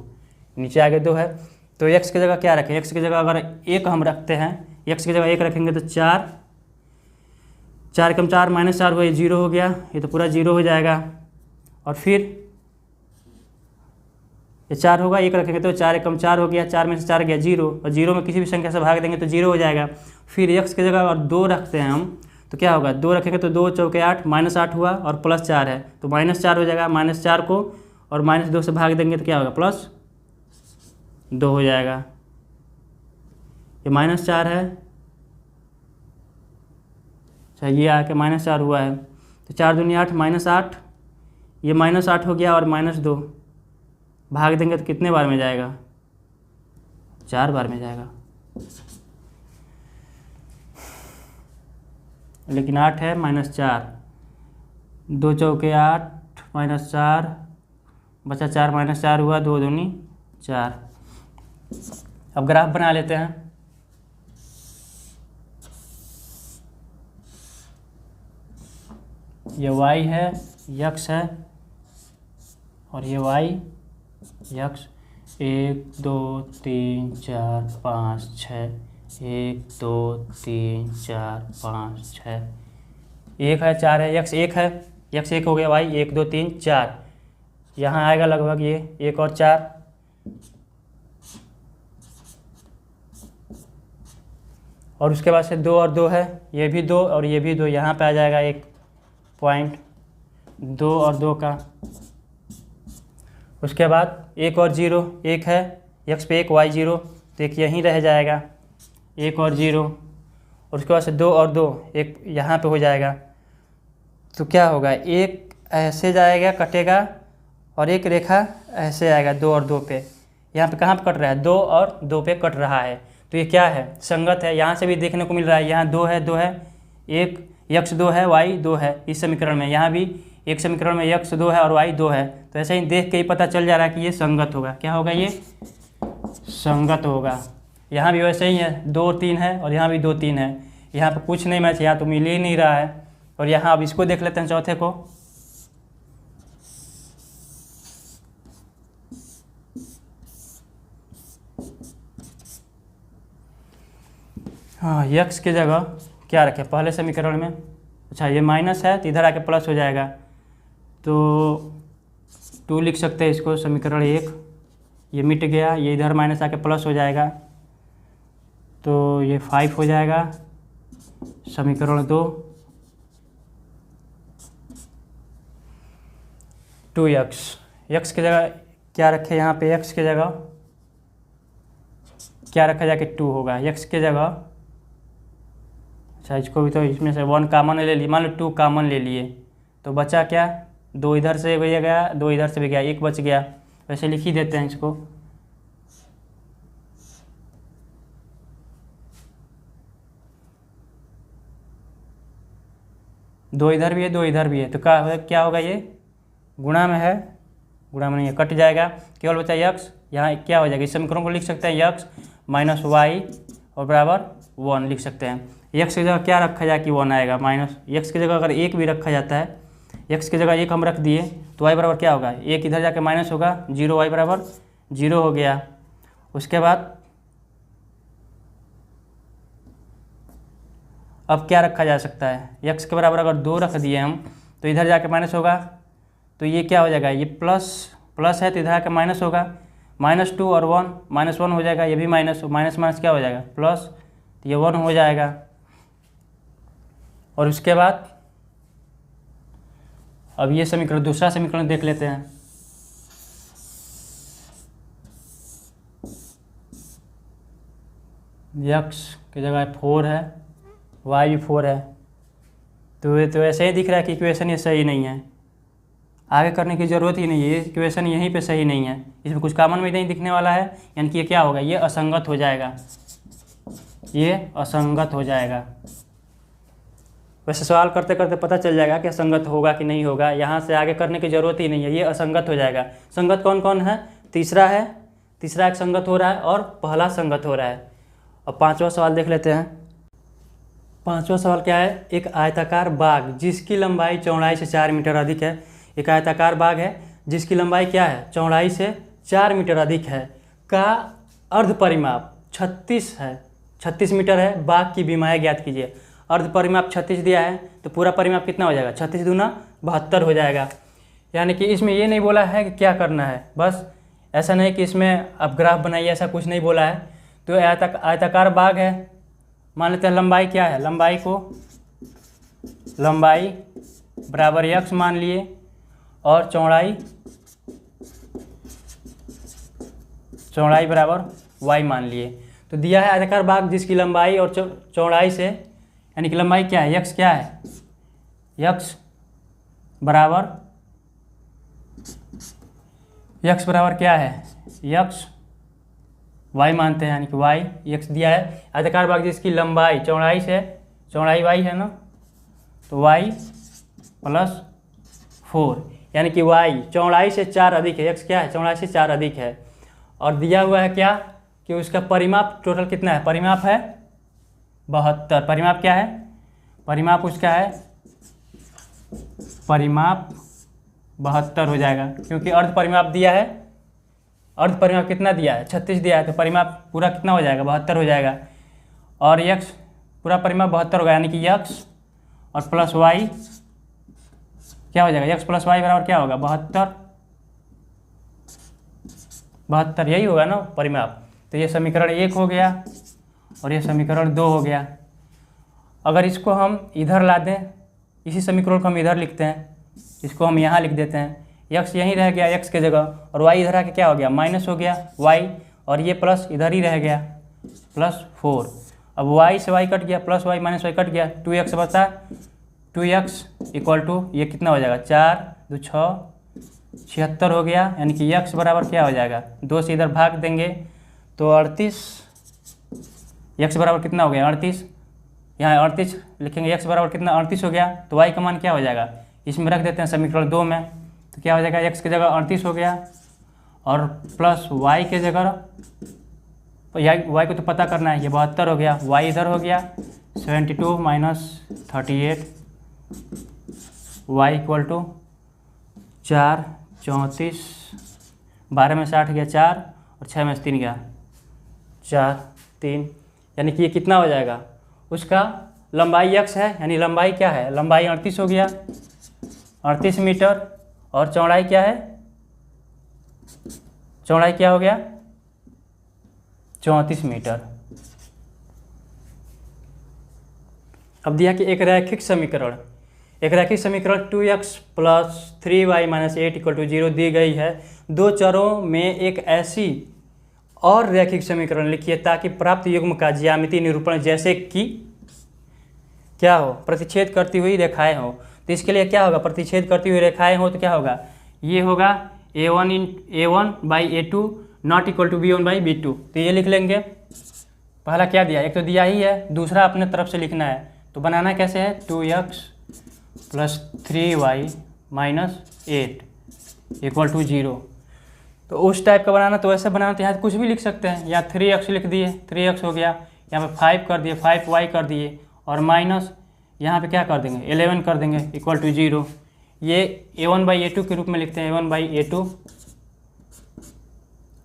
नीचे आगे 2 है। तो x की जगह क्या रखें, x की जगह अगर 1 हम रखते हैं, x की जगह 1 रखेंगे तो 4 कम 4 -4 हुआ, ये 0 हो गया, ये तो पूरा 0 हो जाएगा। और फिर ये 4 होगा, 1 रखेंगे तो 4 कम 4 हो गया, 4 में से 4 गया 0, और 0 में किसी भी संख्या से भाग देंगे तो 0 हो जाएगा। फिर x की जगह अगर 2 रखते हैं हम तो क्या होगा, 2 रखेंगे तो 2 चौके 8, -8 हुआ और +4 है तो -4 हो जाएगा, -4 को और -2 से भाग देंगे तो क्या होगा, +2 हो जाएगा। ये -4 है, अच्छा ये आके -4 हुआ है तो 4 दूनी 8, -8, ये -8 हो गया और -2 भाग देंगे तो कितने बार में जाएगा, 4 बार में जाएगा, लेकिन 8 है -4, 2 चौके 8 -4 बचा 4, -4 हुआ, 2 दूनी 4। अब ग्राफ बना लेते हैं। ये y है, x है, और ये y x, 1 2 3 4 5 6, 1 2 3 4 5 6, 1 है, 4 है, x 1 है, x 1 हो गया, y 1 2 3 4, यहाँ आएगा लगभग ये 1 और 4, और उसके बाद से 2 और 2 है, ये भी 2 और ये भी 2, यहाँ पे आ जाएगा 1 पॉइंट, 2 और 2 का। उसके बाद 1 और 0, 1 है, x पे 1 y 0, तो एक यहीं रह जाएगा, 1 और 0, और उसके बाद से 2 और 2, एक यहाँ पे हो जाएगा। तो क्या होगा, एक ऐसे जाएगा कटेगा और एक रेखा ऐसे आएगा 2 और 2 पे, यहाँ पे कहाँ पे कट रहा है, 2 और 2 पे कट रहा है, तो ये क्या है, संगत है। यहाँ से भी देखने को मिल रहा है, यहाँ 2 है, 2 है, एक x 2 है, y 2 है इस समीकरण में, यहाँ भी एक समीकरण में x 2 है और y 2 है, तो ऐसे ही देख के ही पता चल जा रहा है कि ये संगत होगा। क्या होगा, ये संगत होगा। यहाँ भी वैसे ही है, 2 3 है और यहाँ भी 2 3 है, यहाँ पे कुछ नहीं मैच, यहाँ तो मिल ही नहीं रहा है। और यहाँ अब इसको देख लेते हैं, चौथे को, हाँ x की जगह क्या रखें पहले समीकरण में, अच्छा ये माइनस है तो इधर आके प्लस हो जाएगा, तो 2 लिख सकते हैं इसको, समीकरण 1, ये मिट गया, ये इधर माइनस आके प्लस हो जाएगा, तो ये 5 हो जाएगा, समीकरण 2, 2x, x की जगह क्या रखे, यहाँ पे x की जगह क्या रखा जाके 2 होगा, x की जगह, अच्छा इसको भी तो इसमें से 1 कॉमन ले लिए, मान लो 2 कॉमन ले लिए तो बचा क्या, 2 इधर से भी गया, 2 इधर से भी गया, 1 बच गया, वैसे लिख ही देते हैं इसको। दो इधर भी है, 2 इधर भी है, तो क्या होगा, ये गुणा में है, गुणा में नहीं है, कट जाएगा, केवल बचा x, यहाँ क्या हो जाएगा, इस समीकरण को लिख सकते हैं x माइनस वाई और बराबर 1 लिख सकते हैं। x की जगह क्या रखा जाए कि 1 आएगा, माइनस x की जगह अगर 1 भी रखा जाता है, x की जगह 1 हम रख दिए तो y बराबर क्या होगा, 1 इधर जाके माइनस होगा, 0, y बराबर 0 हो गया। उसके बाद अब क्या रखा जा सकता है, x के बराबर अगर 2 रख दिए हम तो इधर जाके माइनस होगा, तो ये क्या हो जाएगा, ये प्लस है तो इधर आके माइनस होगा, -2 और 1 -1 हो जाएगा, ये भी माइनस माइनस क्या हो जाएगा, प्लस, तो ये 1 हो जाएगा। और उसके बाद अब ये समीकरण, दूसरा समीकरण देख लेते हैं। x की जगह 4 है, y भी 4 है, तो ये तो ऐसे ही दिख रहा है कि इक्वेशन ये सही नहीं है, आगे करने की ज़रूरत ही नहीं है, ये इक्वेशन यहीं पे सही नहीं है, इसमें कुछ कॉमन में नहीं दिखने वाला है, यानी कि ये क्या होगा, ये असंगत हो जाएगा, ये असंगत हो जाएगा। वैसे सवाल करते करते पता चल जाएगा कि असंगत होगा कि नहीं होगा, यहाँ से आगे करने की ज़रूरत ही नहीं है, ये असंगत हो जाएगा। संगत कौन कौन है, तीसरा है, तीसरा एक संगत हो रहा है और पहला संगत हो रहा है। अब पांचवा सवाल देख लेते हैं। पांचवा सवाल क्या है, एक आयताकार बाग जिसकी लंबाई चौड़ाई से 4 मीटर अधिक है। एक आयताकार बाग है जिसकी लंबाई क्या है, चौड़ाई से 4 मीटर अधिक है, का अर्ध परिमाप 36 है, 36 मीटर है। बाग की बीमाएँ ज्ञात कीजिए। अर्ध परिमाप 36 दिया है तो पूरा परिमाप कितना हो जाएगा, 36 दूना 72 हो जाएगा। यानी कि इसमें ये नहीं बोला है कि क्या करना है, बस ऐसा नहीं कि इसमें अब ग्राफ बनाइए, ऐसा कुछ नहीं बोला है। तो आयताकार बाग है, मान लेते हैं लंबाई क्या है, लंबाई बराबर x मान लिए और चौड़ाई बराबर y मान लिए। तो दिया है आयताकार बाग जिसकी लंबाई और चौड़ाई से, यानी कि लंबाई क्या है, x क्या है, x बराबर क्या है, x y मानते हैं, यानी कि y x दिया है। आयताकार बाग जिसकी लंबाई चौड़ाई से, चौड़ाई y है ना, तो y + 4, यानी कि y चौड़ाई से 4 अधिक है, x क्या है, चौड़ाई से 4 अधिक है। और दिया हुआ है क्या कि उसका परिमाप टोटल कितना है, परिमाप है 72। परिमाप क्या है, परिमाप उसका है, परिमाप 72 हो जाएगा, क्योंकि अर्ध परिमाप दिया है। अर्ध परिमाप कितना दिया है, 36 दिया है, तो परिमाप पूरा कितना हो जाएगा, 72 हो जाएगा। और x पूरा परिमाप 72 होगा, यानी कि x और प्लस y क्या हो जाएगा, x + y बराबर क्या होगा, 72, यही होगा ना परिमाप। तो ये समीकरण 1 हो गया और ये समीकरण 2 हो गया। अगर इसको हम इधर ला दें, इसी समीकरण को हम इधर लिखते हैं, इसको हम यहाँ लिख देते हैं, x यहीं रह गया x के जगह, और y इधर आके क्या हो गया, माइनस हो गया y, और ये प्लस इधर ही रह गया +4। अब y से y कट गया, plus y minus y cut गया, 2x बचा 2x = ये कितना हो जाएगा, 4 2 6 76 हो गया, यानी कि x बराबर क्या हो जाएगा, 2 से इधर भाग देंगे तो 38, x बराबर कितना हो गया 38, यहाँ 38 लिखेंगे, x बराबर कितना 38 हो गया। तो y का मान क्या हो जाएगा, इसमें रख देते हैं समीकरण 2 में, तो क्या हो जाएगा, x की जगह 38 हो गया और प्लस y के जगह, तो y को तो पता करना है, ये 72 हो गया, y इधर हो गया 72 - 38, y = 4 34, 12 में 60 गया 4 और 6 में 3 गया 4 3, यानी कि ये कितना हो जाएगा, उसका लंबाई x है, यानी लंबाई क्या है, लंबाई 38 हो गया, 38 मीटर, और चौड़ाई क्या है, चौड़ाई क्या हो गया 34 मीटर। अब दिया कि एक रैखिक समीकरण 2x + 3y - 8 = 0 दी गई है। दो चरों में एक ऐसी और रैखिक समीकरण लिखिए ताकि प्राप्त युग्म का ज्यामितीय निरूपण जैसे कि क्या हो, प्रतिच्छेद करती हुई रेखाएं हो। तो इसके लिए क्या होगा, प्रतिच्छेद करती हुई रेखाएं हो तो क्या होगा, ये होगा a1/a2 ≠ b1/b2। तो ये लिख लेंगे। पहला क्या दिया, एक तो दिया ही है, दूसरा अपने तरफ से लिखना है। तो बनाना कैसे है, 2x + 3y - 8 = 0। तो उस टाइप का बनाना, तो ऐसे बनाना तो यहाँ कुछ भी लिख सकते हैं, या 3x लिख दिए, 3x हो गया, यहाँ पे 5 कर दिए, 5y कर दिए, और माइनस यहाँ पे क्या कर देंगे, 11 कर देंगे = 0। ये a1/a2 के रूप में लिखते हैं, a1/a2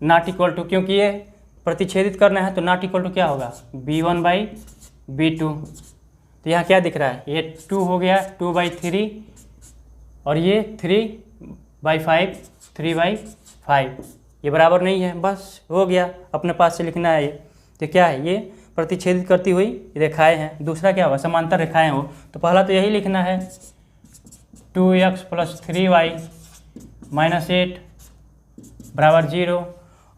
≠ क्योंकि ये प्रतिच्छेदित करना है तो ≠ क्या होगा, b1/b2। तो यहाँ क्या दिख रहा है, ये 2 हो गया 2/3, और ये 3/5 3/5, ये बराबर नहीं है, बस हो गया, अपने पास से लिखना है ये। तो क्या है, ये प्रतिच्छेदित करती हुई रेखाएं हैं। दूसरा क्या होगा, समांतर रेखाएं हो, तो पहला तो यही लिखना है 2x + 3y - 8 = 0।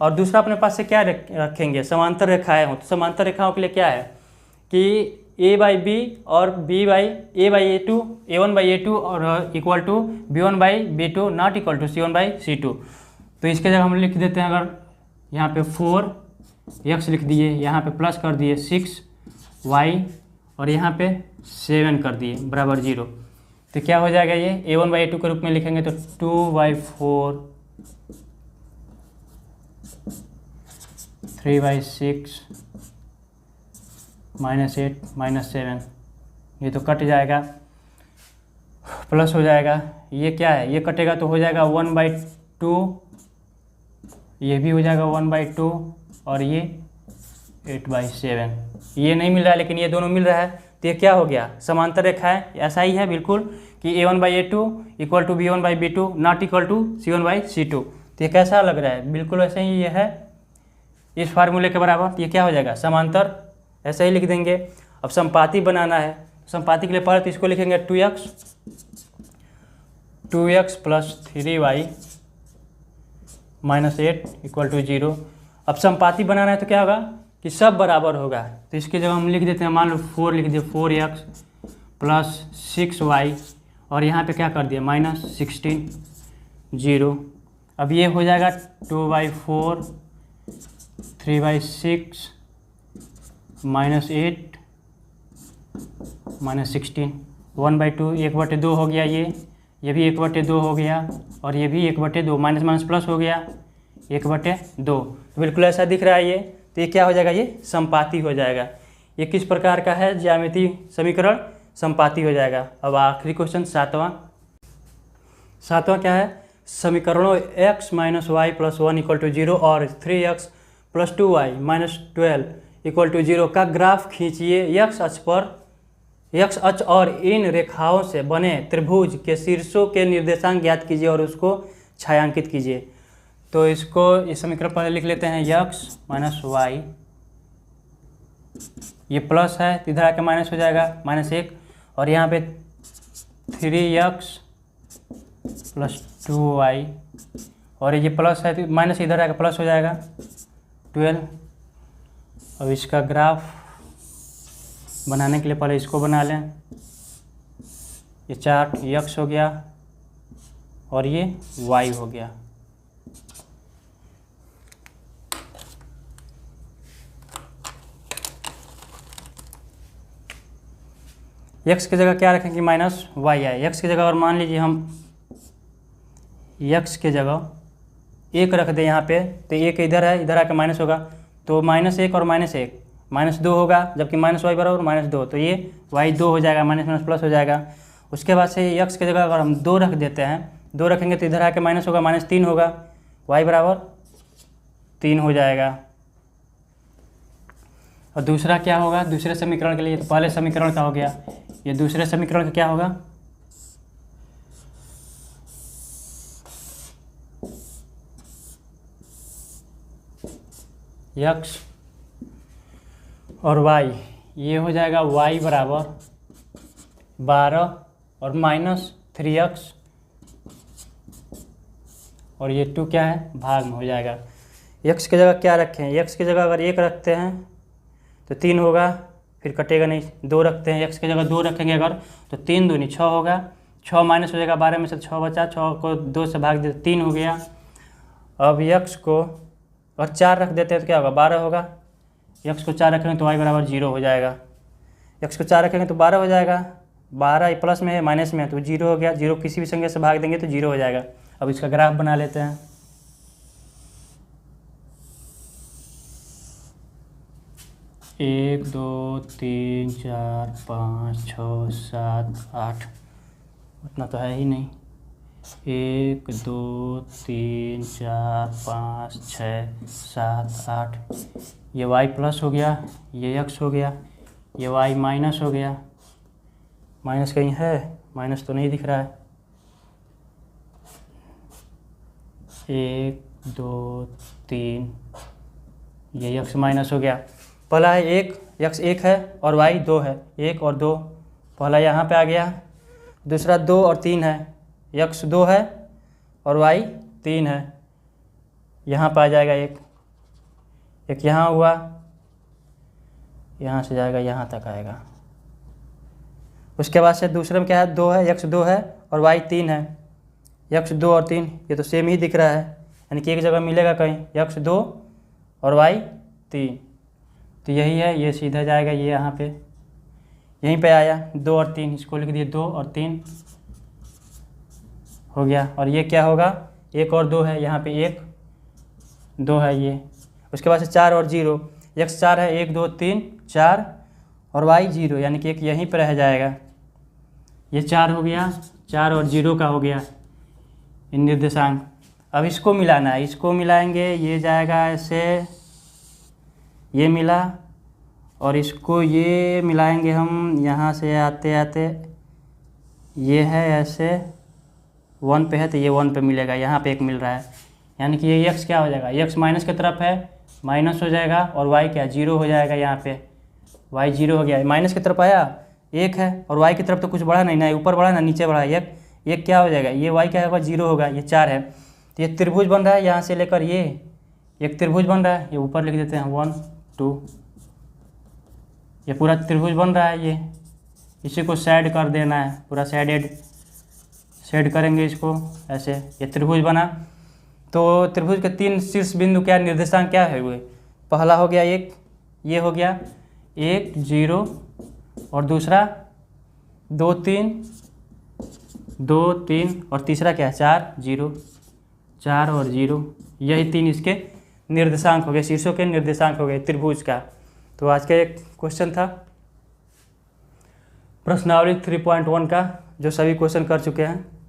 और दूसरा अपने पास से क्या रखेंगे, समांतर रेखाएं हो। तो समांतर रेखाओं के लिए क्या है कि a/b और a/a2 a1/a2 और equal to b1/b2 not equal to c1/c2। तो इसके जगह हम लिख देते हैं, अगर यहाँ पे 4x लिख दिए, यहाँ पे प्लस कर दिए 6y और यहाँ पे 7 कर दिए बराबर 0, तो क्या हो जाएगा ये a1/a2 के रूप में लिखेंगे तो 2/4 3/6 -8 -7, ये तो कट जाएगा, प्लस हो जाएगा, ये क्या है, ये कटेगा तो हो जाएगा 1/2, ये भी हो जाएगा 1/2 और ये 8/7। ये नहीं मिल रहा है लेकिन ये दोनों मिल रहा है, तो ये क्या हो गया, समांतर रेखा है। ऐसा ही है बिल्कुल कि a1/a2 equal to b1/b2 not equal to c1/c2। तो ये कैसा लग रहा है, बिल्कुल वैसे ही ये है इस फार्मूले के बराबर। तो ये क्या हो जाएगा, समांतर, ऐसे ही लिख देंगे। अब संपाती बनाना है, संपाती के लिए पहले तो इसको लिखेंगे 2x plus 3y -8 equal to 0। अब संपाती बनाना है तो क्या होगा कि सब बराबर होगा, तो इसके जगह हम लिख देते हैं, मान लो 4 लिख दिए, 4x प्लस 6y और यहाँ पे क्या कर दिया -16 0। अब ये हो जाएगा 2/4 3/6 -8 -16 1/2 1/2 हो गया, ये भी 1/2 हो गया और ये भी 1/2, माइनस माइनस प्लस हो गया 1/2। तो बिल्कुल ऐसा दिख रहा है ये, तो ये क्या हो जाएगा, ये संपाती हो जाएगा। ये किस प्रकार का है, ज्यामितीय समीकरण संपाती हो जाएगा। अब आखिरी क्वेश्चन सातवां क्या है, समीकरणों x - y + 1 = 0 और 3x + 2y - 12 = 0 का ग्राफ खींचिए। x अक्ष और इन रेखाओं से बने त्रिभुज के शीर्षों के निर्देशांक ज्ञात कीजिए और उसको छायांकित कीजिए। तो इसको इस समीकरण पर लिख लेते हैं, x - y, ये प्लस है तो इधर आके माइनस हो जाएगा -1 और यहाँ पे 3x + 2y और ये प्लस है तो माइनस इधर आके प्लस हो जाएगा 12। अब इसका ग्राफ बनाने के लिए पहले इसको बना लें, ये चार्ट x हो गया और ये y हो गया। x की जगह क्या रखेंगे, -y है। x की जगह और मान लीजिए हम x की जगह 1 रख दें यहाँ पे, तो 1 इधर है, इधर आके माइनस होगा तो -1 और -1 -2 होगा, जबकि -y बराबर -2, तो ये y 2 हो जाएगा, माइनस माइनस प्लस हो जाएगा। उसके बाद से x की जगह अगर हम 2 रख देते हैं, 2 रखेंगे तो इधर आके माइनस होगा, -3 होगा, y बराबर 3 हो जाएगा। और दूसरा क्या होगा, दूसरे समीकरण के लिए, तो पहले समीकरण का हो गया, ये दूसरे समीकरण का क्या होगा, x और y, ये हो जाएगा y बराबर 12 और -3x और ये 2 क्या है, भाग में हो जाएगा। x की जगह क्या रखें, x की जगह अगर 1 रखते हैं तो 3 होगा, फिर कटेगा नहीं। 2 रखते हैं, x की जगह 2 रखेंगे अगर तो 3 दूनी 6 होगा, 6 माइनस हो जाएगा, 12 में से 6 बचा, 6 को 2 से भाग दे 3 हो गया। अब x को और 4 रख देते हैं तो क्या होगा, 12 होगा। x को 4 रखेंगे तो y बराबर 0 हो जाएगा। x को 4 रखेंगे तो 12 हो जाएगा, 12 प्लस में है माइनस में है तो 0 हो गया, 0 किसी भी संख्या से भाग देंगे तो 0 हो जाएगा। अब इसका ग्राफ बना लेते हैं। एक 2 3 4 5 6 7 8, उतना तो है ही नहीं। 1 2 3 4 5 6 7 8, ये y प्लस हो गया, ये x हो गया, ये y माइनस हो गया। माइनस कहीं है, माइनस तो नहीं दिख रहा है। 1 2 3, ये x माइनस हो गया। पहला है 1, x 1 है और y 2 है, 1 और 2, पहला यहाँ पे आ गया। दूसरा 2 और 3 है, x 2 है और y 3 है, यहाँ पर आ जाएगा 1 यहाँ हुआ, यहाँ से जाएगा यहाँ तक आएगा, उसके बाद से दूसरे में क्या है, 2 है, x 2 है और y 3 है। x 2 और 3 ये तो सेम ही दिख रहा है, यानी कि एक जगह मिलेगा कहीं, x 2 और y 3, तो यही है, ये सीधा जाएगा, ये यहाँ पे यहीं पे आया 2 और 3, इसको लिख दिए 2 और 3 हो गया। और ये क्या होगा, 1 और 2 है, यहाँ पे 1 2 है ये। उसके बाद से 4 और 0, x 4 है, 1 2 3 4 और y 0, यानी कि एक यहीं पर रह जाएगा। ये 4 हो गया, 4 और 0 का हो गया इन निर्देशांक। अब इसको मिलाना है, इसको मिलाएंगे, ये जाएगा ऐसे, ये मिला, और इसको ये मिलाएंगे हम, यहाँ से आते आते ये है ऐसे 1 पे है तो ये 1 पे मिलेगा, यहाँ पे 1 मिल रहा है, यानी कि ये x क्या हो जाएगा, x माइनस की तरफ है, माइनस हो जाएगा, और y क्या 0 हो जाएगा, यहाँ पे y 0 हो गया, माइनस की तरफ आया 1 है, और y की तरफ तो कुछ बढ़ा नहीं ना, ऊपर बढ़ा ना नीचे बढ़ा, एक क्या हो जाएगा, ये y क्या होगा 0 होगा, ये 4 है, तो ये त्रिभुज बन रहा है, यहाँ से लेकर ये एक त्रिभुज बन रहा है, ये ऊपर लिख देते हैं 1 2, ये पूरा त्रिभुज बन रहा है, ये इसी को साइड कर देना है, पूरा साइड करेंगे इसको ऐसे, ये त्रिभुज बना। तो त्रिभुज के 3 शीर्ष बिंदु क्या निर्देशांक क्या है हुए, पहला हो गया 1, ये हो गया 1 0, और दूसरा 2 3 2 3, और तीसरा क्या है 4 0, 4 और 0, यही 3 इसके निर्देशांक हो गए, शीर्षों के निर्देशांक हो गए त्रिभुज का। तो आज का एक क्वेश्चन था प्रश्नावली 3.1 का, जो सभी क्वेश्चन कर चुके हैं।